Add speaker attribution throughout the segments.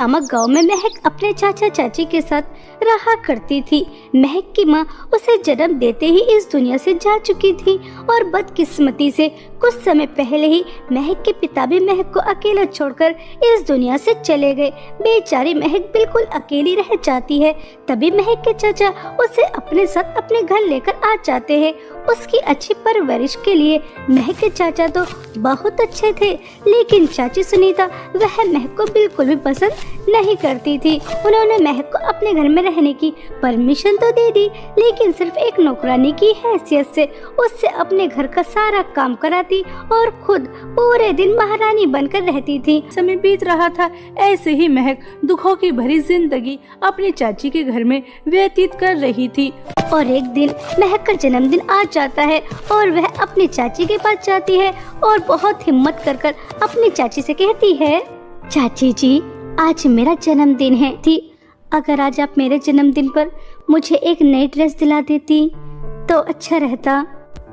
Speaker 1: नामक गांव में महक अपने चाचा चाची के साथ रहा करती थी। महक की माँ उसे जन्म देते ही इस दुनिया से जा चुकी थी और बदकिस्मती से कुछ समय पहले ही महक के पिता भी महक को अकेला छोड़कर इस दुनिया से चले गए। बेचारी महक बिल्कुल अकेली रह जाती है। तभी महक के चाचा उसे अपने साथ अपने घर लेकर आ जाते हैं। उसकी अच्छी परवरिश के लिए महक के चाचा तो बहुत अच्छे थे, लेकिन चाची सुनीता वह महक को बिल्कुल भी पसंद नहीं करती थी। उन्होंने महक को अपने घर में रहने की परमिशन तो दे दी, लेकिन सिर्फ एक नौकरानी की हैसियत से उससे अपने घर का सारा काम कराती और खुद पूरे दिन महारानी बनकर रहती थी।
Speaker 2: समय बीत रहा था, ऐसे ही महक दुखों की भरी जिंदगी अपनी चाची के घर में व्यतीत कर रही थी।
Speaker 1: और एक दिन महक का जन्मदिन आ जाता है और वह अपनी चाची के पास जाती है और बहुत हिम्मत कर अपनी चाची से कहती है, चाची जी आज मेरा जन्मदिन है थी, अगर आज आप मेरे जन्मदिन पर मुझे एक नई ड्रेस दिला देती तो अच्छा रहता।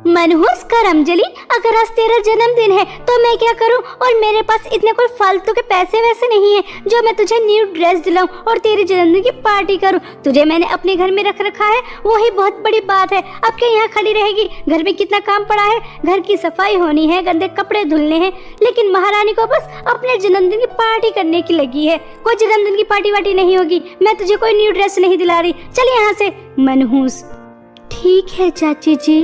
Speaker 1: मनहूस कर अंजलि, अगर आज तेरा जन्मदिन है तो मैं क्या करूं, और मेरे पास इतने कोई फालतू के पैसे वैसे नहीं है जो मैं तुझे न्यू ड्रेस दिलाऊं और तेरे जन्मदिन की पार्टी करूं। तुझे मैंने अपने घर में रख रखा है, वही बहुत बड़ी बात है। अब क्या यहाँ खड़ी रहेगी? घर में कितना काम पड़ा है, घर की सफाई होनी है, गंदे कपड़े धुलने हैं, लेकिन महारानी को बस अपने जन्मदिन की पार्टी करने की लगी है। कोई जन्मदिन की पार्टी वार्टी नहीं होगी, मैं तुझे कोई न्यू ड्रेस नहीं दिला रही, चल यहाँ से। मनहूस, ठीक है चाची जी।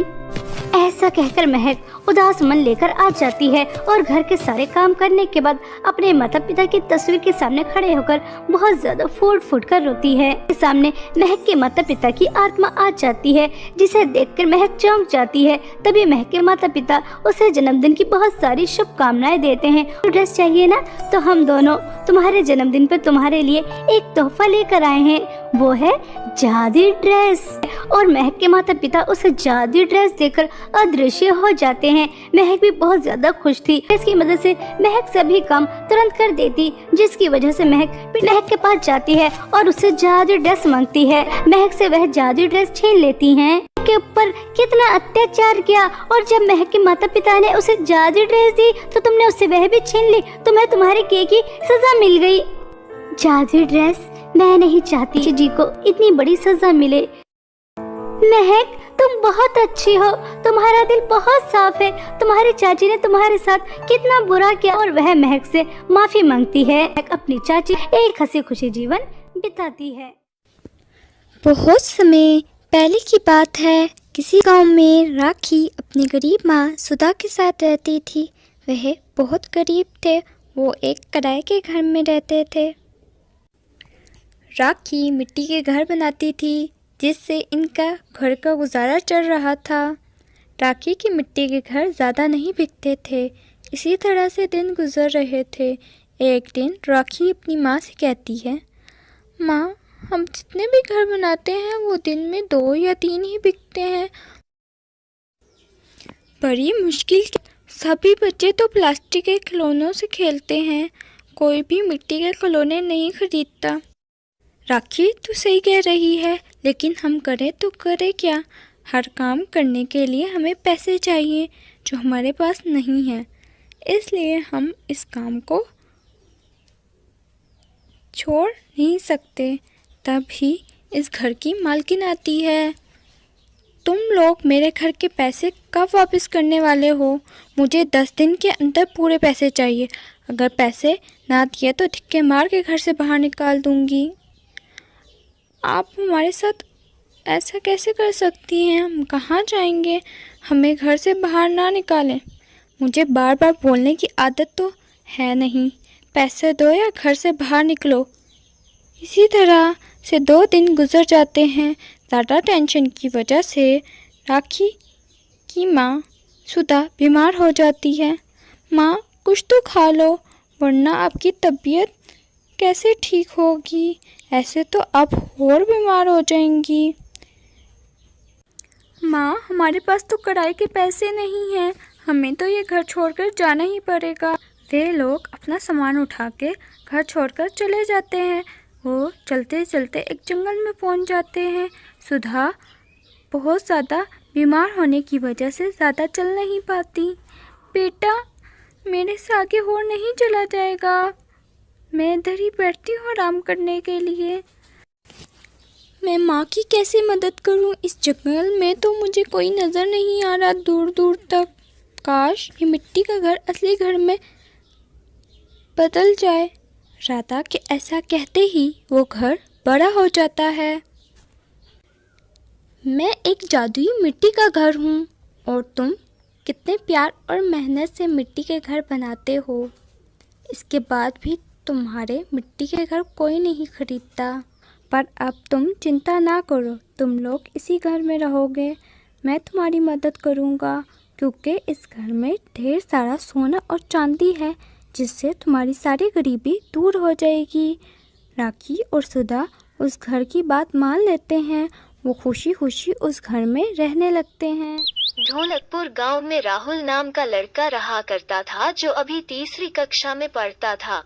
Speaker 1: ऐसा कहकर महक उदास मन लेकर आ जाती है और घर के सारे काम करने के बाद अपने माता पिता की तस्वीर के सामने खड़े होकर बहुत ज्यादा फूट फूट कर रोती है। सामने महक के माता पिता की आत्मा आ जाती है, जिसे देखकर महक चौंक जाती है। तभी महक के माता पिता उसे जन्मदिन की बहुत सारी शुभकामनाएं देते हैं। ड्रेस चाहिए ना, तो हम दोनों तुम्हारे जन्मदिन पर तुम्हारे लिए एक तोहफा लेकर आए हैं, वो है जादुई ड्रेस। और महक के माता पिता उसे जादुई ड्रेस देकर अदृश्य हो जाते हैं। महक भी बहुत ज्यादा खुश थी। इसकी मदद से महक सभी काम तुरंत कर देती, जिसकी वजह से महक के पास जाती है और उससे जादुई ड्रेस मांगती है। महक से वह जादुई ड्रेस छीन लेती हैं। के ऊपर कितना अत्याचार किया, और जब महक के माता पिता ने उसे जादुई ड्रेस दी तो तुमने उससे वह भी छीन ली। तुम्हें तुम्हारे किए की सजा मिल गई। जादुई ड्रेस मैं नहीं चाहती जी को इतनी बड़ी सजा मिले। महक तुम बहुत अच्छी हो, तुम्हारा दिल बहुत साफ है। तुम्हारी चाची ने तुम्हारे साथ कितना बुरा किया, और वह महक से माफी मांगती है। महक अपनी चाची एक हंसी खुशी जीवन बिताती है।
Speaker 3: बहुत समय पहले की बात है, किसी गांव में राखी अपनी गरीब माँ सुधा के साथ रहती थी। वह बहुत गरीब थे, वो एक किराए के घर में रहते थे। राखी मिट्टी के घर बनाती थी, जिससे इनका घर का गुजारा चल रहा था। राखी के मिट्टी के घर ज़्यादा नहीं बिकते थे, इसी तरह से दिन गुजर रहे थे। एक दिन राखी अपनी माँ से कहती है, माँ हम जितने भी घर बनाते हैं वो दिन में 2 या 3 ही बिकते हैं। बड़ी मुश्किल, सभी बच्चे तो प्लास्टिक के खिलौनों से खेलते हैं, कोई भी मिट्टी के खिलौने नहीं खरीदता। राखी तू सही कह रही है, लेकिन हम करें तो करें क्या? हर काम करने के लिए हमें पैसे चाहिए, जो हमारे पास नहीं है। इसलिए हम इस काम को छोड़ नहीं सकते। तभी इस घर की मालकिन आती है। तुम लोग मेरे घर के पैसे कब वापस करने वाले हो? मुझे 10 दिन के अंदर पूरे पैसे चाहिए। अगर पैसे ना दिए तो धिक्के मार के घर से बाहर निकाल दूंगी। आप हमारे साथ ऐसा कैसे कर सकती हैं? हम कहाँ जाएंगे? हमें घर से बाहर ना निकालें। मुझे बार बार बोलने की आदत तो है नहीं। पैसे दो या घर से बाहर निकलो। इसी तरह से 2 दिन गुजर जाते हैं। ज़्यादा टेंशन की वजह से राखी की माँ सुधा बीमार हो जाती है। माँ कुछ तो खा लो, वरना आपकी तबीयत कैसे ठीक होगी? ऐसे तो आप और बीमार हो जाएंगी। माँ हमारे पास तो किराए के पैसे नहीं हैं, हमें तो ये घर छोड़कर जाना ही पड़ेगा। वे लोग अपना सामान उठा के घर छोड़कर चले जाते हैं। वो चलते चलते एक जंगल में पहुंच जाते हैं। सुधा बहुत ज़्यादा बीमार होने की वजह से ज़्यादा चल नहीं पाती। बेटा मेरे से आगे और नहीं चला जाएगा। मैं इधर ही बैठती हूँ आराम करने के लिए। मैं माँ की कैसे मदद करूँ? इस जंगल में तो मुझे कोई नज़र नहीं आ रहा दूर दूर तक। काश ये मिट्टी का घर असली घर में बदल जाए। राधा के ऐसा कहते ही वो घर बड़ा हो जाता है। मैं एक जादुई मिट्टी का घर हूँ और तुम कितने प्यार और मेहनत से मिट्टी के घर बनाते हो। इसके बाद भी तुम्हारे मिट्टी के घर कोई नहीं खरीदता। पर अब तुम चिंता ना करो, तुम लोग इसी घर में रहोगे। मैं तुम्हारी मदद करूँगा क्योंकि इस घर में ढेर सारा सोना और चांदी है, जिससे तुम्हारी सारी गरीबी दूर हो जाएगी। राखी और सुधा उस घर की बात मान लेते हैं। वो खुशी खुशी उस घर में रहने लगते हैं।
Speaker 4: ढोलकपुर गांव में राहुल नाम का लड़का रहा करता था, जो अभी तीसरी कक्षा में पढ़ता था।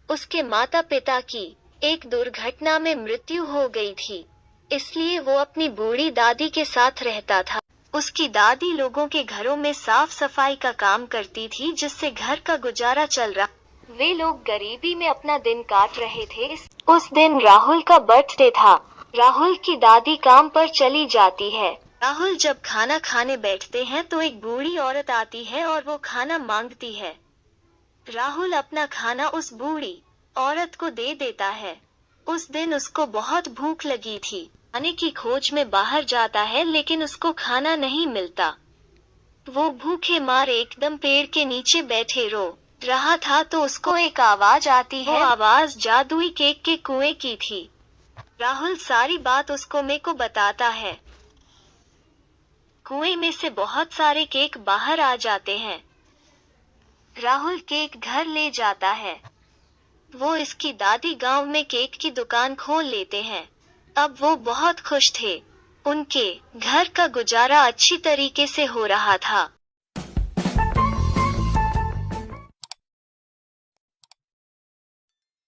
Speaker 4: उसके माता पिता की एक दुर्घटना में मृत्यु हो गई थी, इसलिए वो अपनी बूढ़ी दादी के साथ रहता था। उसकी दादी लोगों के घरों में साफ सफाई का काम करती थी, जिससे घर का गुजारा चल रहा। वे लोग गरीबी में अपना दिन काट रहे थे। उस दिन राहुल का बर्थडे था। राहुल की दादी काम पर चली जाती है। राहुल जब खाना खाने बैठते हैं तो एक बूढ़ी औरत आती है और वो खाना मांगती है। राहुल अपना खाना उस बूढ़ी औरत को दे देता है। उस दिन उसको बहुत भूख लगी थी। खाने की खोज में बाहर जाता है, लेकिन उसको खाना नहीं मिलता। वो भूखे मारे एकदम पेड़ के नीचे बैठे रो रहा था तो उसको एक आवाज आती है। वो आवाज जादुई केक के कुएं की थी। राहुल सारी बात उस कुएं को बताता है। कुएं में से बहुत सारे केक बाहर आ जाते हैं। राहुल केक घर ले जाता है। वो इसकी दादी गांव में केक की दुकान खोल लेते हैं। अब वो बहुत खुश थे। उनके घर का गुजारा अच्छी तरीके से हो रहा था।